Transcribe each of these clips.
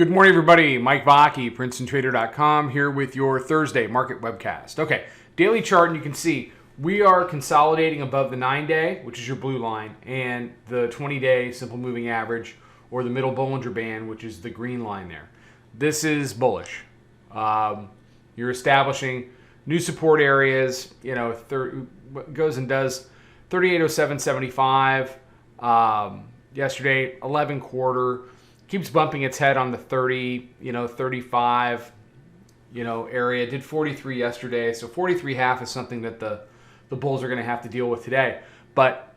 Good morning, everybody. Mike Vacchi, Princetontrader.com, here with your Thursday market webcast. Okay, daily chart, and you can see we are consolidating above the 9-day, which is your blue line, and the 20-day simple moving average, or the middle Bollinger Band, which is the green line there. This is bullish. You're establishing new support areas. You know, goes and does 3807.75. Yesterday, 11 quarter. Keeps bumping its head on the 30, 35, area. Did 43 yesterday, so 43.5 is something that the bulls are going to have to deal with today. But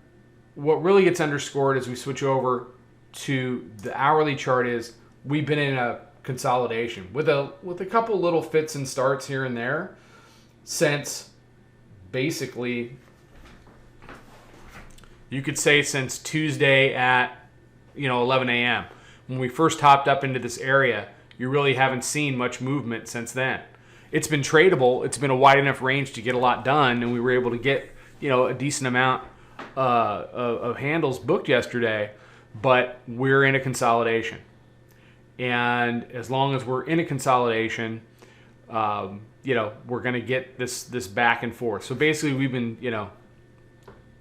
what really gets underscored as we switch over to the hourly chart is we've been in a consolidation with a couple little fits and starts here and there since basically, you could say since Tuesday at 11 a.m. When we first hopped up into this area, you really haven't seen much movement since then. It's been tradable. It's been a wide enough range to get a lot done, and we were able to get a decent amount of handles booked yesterday. But we're in a consolidation, and as long as we're in a consolidation, we're going to get this back and forth. So basically, we've been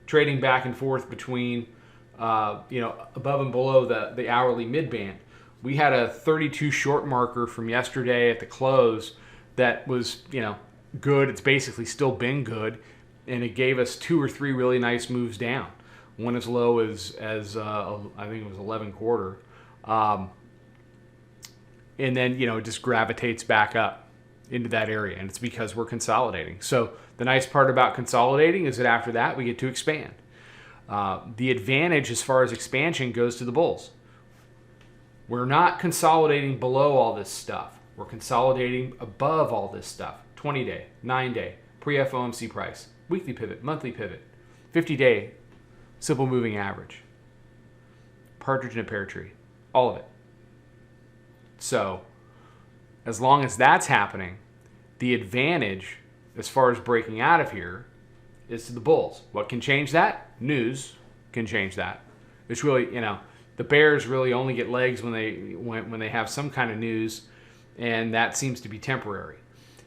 trading back and forth between above and below the hourly mid-band. We had a 32 short marker from yesterday at the close that was, good. It's basically still been good, and it gave us 2 or 3 really nice moves down. One as low as I think it was 11 quarter. And then, it just gravitates back up into that area, and it's because we're consolidating. So the nice part about consolidating is that after that, we get to expand. The advantage as far as expansion goes to the bulls. We're not consolidating below all this stuff. We're consolidating above all this stuff. 20-day, 9-day, pre-FOMC price, weekly pivot, monthly pivot, 50-day simple moving average, partridge in a pear tree, all of it. So as long as that's happening, the advantage as far as breaking out of here is to the bulls. What can change that? News can change that. It's really, the bears really only get legs when they have some kind of news, and that seems to be temporary.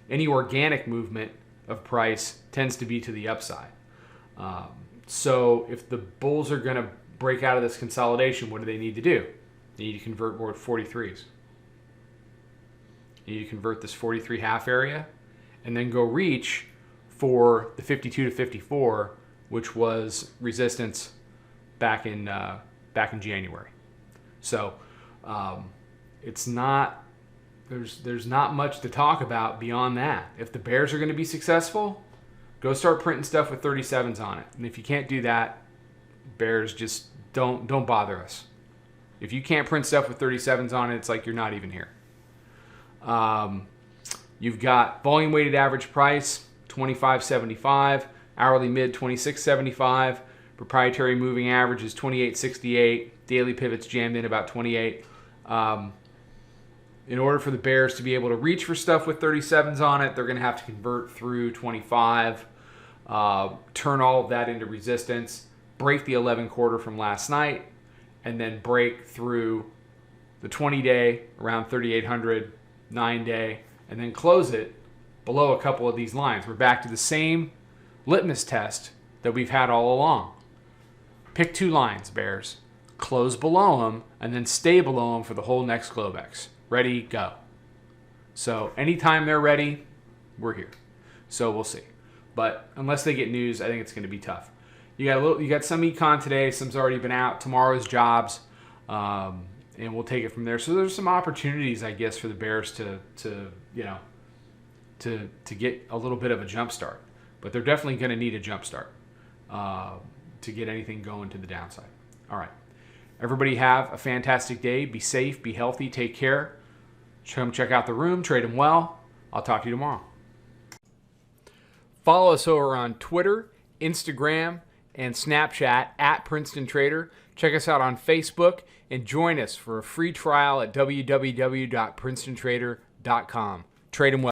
Any organic movement of price tends to be to the upside. So if the bulls are going to break out of this consolidation, what do they need to do? They need to convert more 43s. You need to convert this 43.5 area and then go reach for the 52 to 54, which was resistance back in January. So it's not there's not much to talk about beyond that. If the bears are going to be successful, go start printing stuff with 37s on it. And if you can't do that, bears, just don't bother us. If you can't print stuff with 37s on it, it's like you're not even here. You've got volume weighted average price 25.75, hourly mid 26.75, proprietary moving average is 28.68, daily pivots jammed in about 28. In order for the bears to be able to reach for stuff with 37s on it, they're going to have to convert through 25, turn all of that into resistance, break the 11 quarter from last night, and then break through the 20-day around 3,800, 9-day, and then close it below a couple of these lines. We're back to the same litmus test that we've had all along. Pick 2 lines, bears. Close below them, and then stay below them for the whole next Globex. Ready, go. So anytime they're ready, we're here. So we'll see. But unless they get news, I think it's going to be tough. You got some econ today. Some's already been out. Tomorrow's jobs, and we'll take it from there. So there's some opportunities, I guess, for the bears to get a little bit of a jump start. But they're definitely going to need a jump start to get anything going to the downside. All right. Everybody have a fantastic day. Be safe. Be healthy. Take care. Come check out the room. Trade them well. I'll talk to you tomorrow. Follow us over on Twitter, Instagram, and Snapchat at Princeton Trader. Check us out on Facebook and join us for a free trial at www.princetontrader.com. Trade them well.